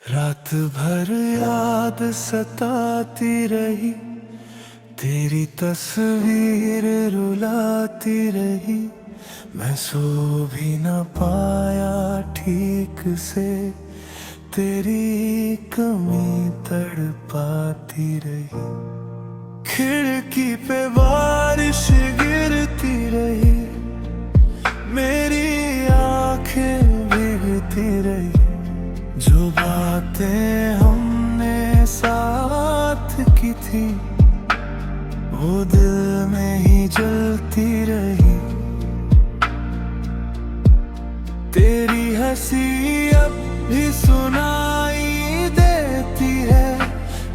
रात भर याद सताती रही, तेरी तस्वीर रुलाती रही। मैं सो भी न पाया ठीक से, तेरी कमी तड़पाती रही। खिड़की पे बारिश गिरती रही, मेरी आंखें भीगती रही। जो बातें हमने साथ की थी, वो दिल में ही जलती रही। तेरी हंसी अब भी सुनाई देती है,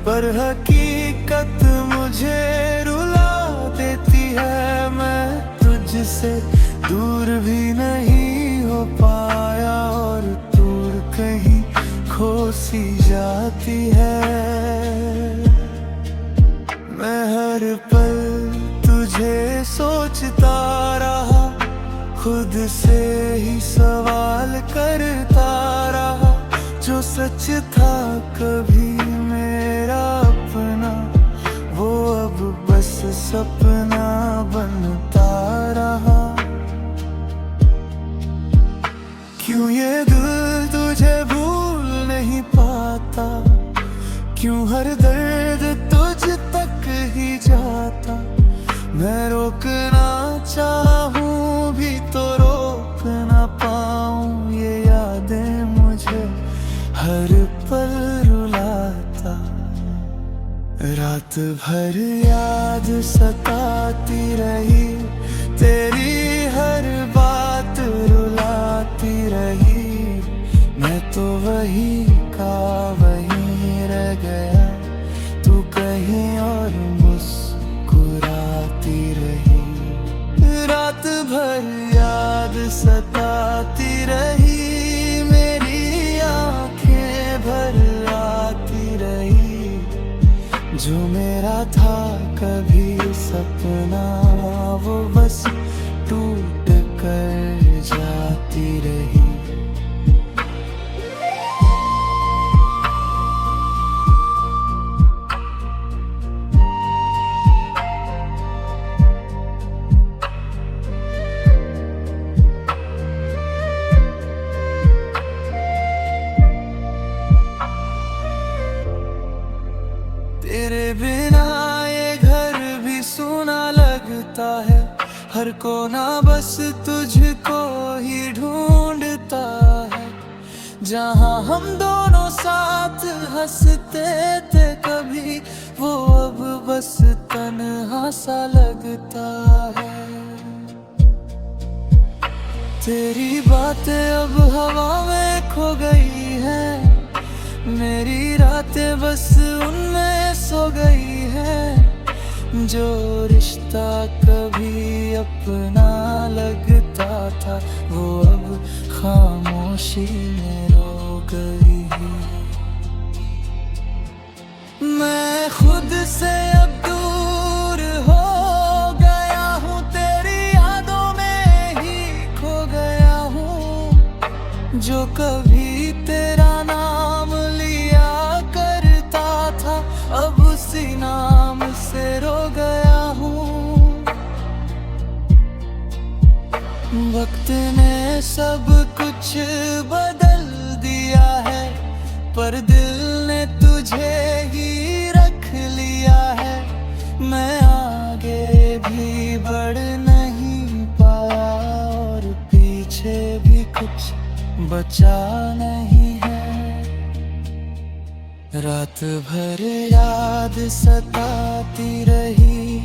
पर हकीकत मुझे रुला देती है। मैं तुझसे दूर भी नहीं हो पाया, और दूर कहीं खो सी जाती है। मैं हर पल तुझे सोचता रहा, खुद से ही सवाल करता रहा। जो सच था कभी मेरा अपना, वो अब बस सपना बनता रहा। क्यों ये दिल तुझे भूल नहीं पाता, क्यों हर दर्द तुझ तक ही जाता। मैं रोकना चाहूं भी तो रोक ना पाऊं, ये यादें मुझे हर पल रुलाता। रात भर याद सताती रही, तेरी हर बात रुलाती रही। मैं तो वही का वही रह गया, तू कहीं और मुस्कुराती रही। रात भर याद सताती रही, मेरी आंखें भर आती रही। जो मेरा था कभी सपना, वो बस टूट कर जाती रही। तेरे बिना ये घर भी सुना लगता है, हर कोना बस तुझको ही ढूंढता है। जहाँ हम दोनों साथ हंसते थे कभी, वो अब बस तन्हा सा लगता है। तेरी बातें अब हवा में खो गई है, मेरी रातें बस उनमें सो गई है। जो रिश्ता कभी अपना लगता था, वो अब खामोशी में रो गई है। मैं खुद से अब दूर हो गया हूँ, तेरी यादों में ही खो गया हूँ। जो कभी तेरा नाम लिया करता था, अब उसी नाम से रो गया हूँ। वक्त ने सब कुछ बदल दिया है, पर दिल ने तुझे ही रख लिया है। मैं आगे भी बढ़ नहीं पाया, और पीछे भी कुछ बचा नहीं है। रात भर याद सताती रही,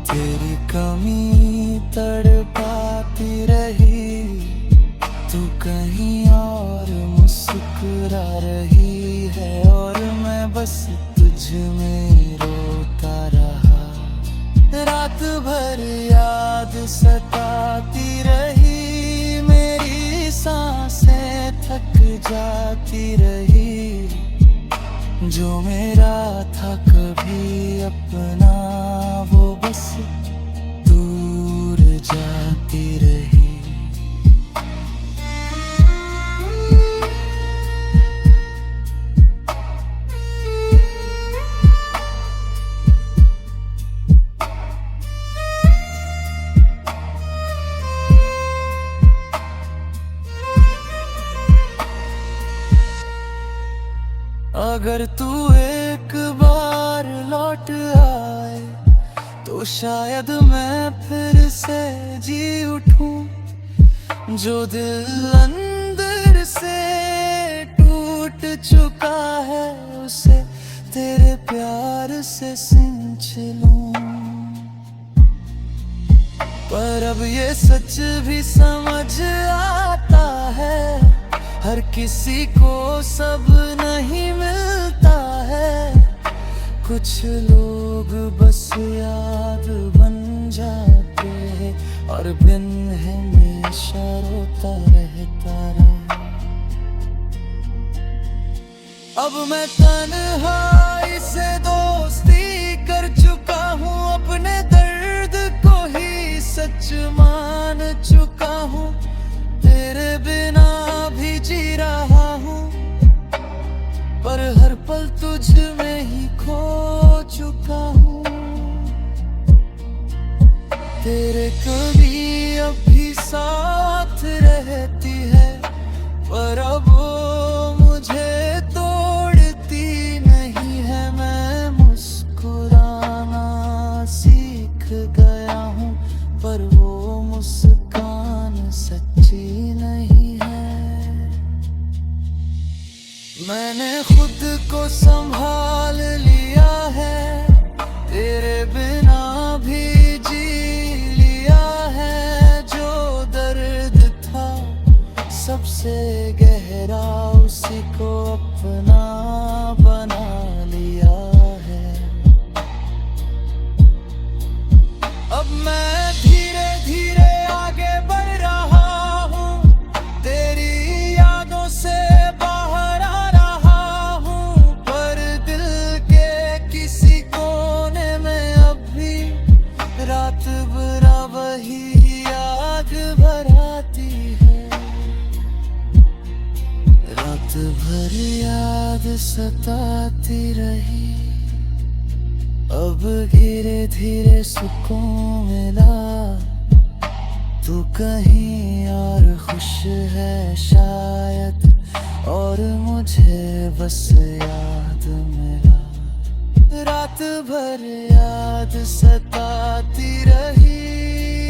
तेरी कमी तड़पाती रही। तू कहीं और मुस्कुरा रही है, और मैं बस तुझ में रोता रहा। रात भर याद सताती रही, मेरी सांसें थक जाती रही। जो मेरा था कभी अपना, वो बस दूर जाती रही। अगर तू एक बार लौट आए तो शायद मैं फिर से जी उठूं। जो दिल अंदर से टूट चुका है उसे तेरे प्यार से सिंच लूं। पर अब ये सच भी समझ आता है, हर किसी को सब नहीं मिलता है। कुछ लोग बस याद बन जाते हैं और बिन हमेशा रोता रहता रहा। अब मैं तन्हाई से दोस्ती कर चुका हूँ, अपने दर्द को ही सच मान चुका हूँ। तेरे बिना भी जी रहा हूँ, पर हर पल तुझ में ही खो चुका हूँ। तेरे कभी अब भी साथ रहती है, पर अब वो मुझे तोड़ती नहीं है। मैं मुस्कुराना सीख गया हूँ, पर वो मुस्कान सच्ची नहीं है। मैंने खुद को संभाल लिया है, तेरे बिना भी जी लिया है। जो दर्द था सबसे गहरा, उसी को अपना बना लिया है। अब मैं धीरे धीरे आगे बढ़ रहा हूँ, तेरी यादों से बाहर आ रहा हूँ। पर दिल के किसी कोने में अब भी रात भर वही याद भराती है। रात भर याद सताती रही, अब धीरे धीरे सुकून मिला। तू कहीं और खुश है शायद, और मुझे बस याद मिला। रात भर याद सताती रही,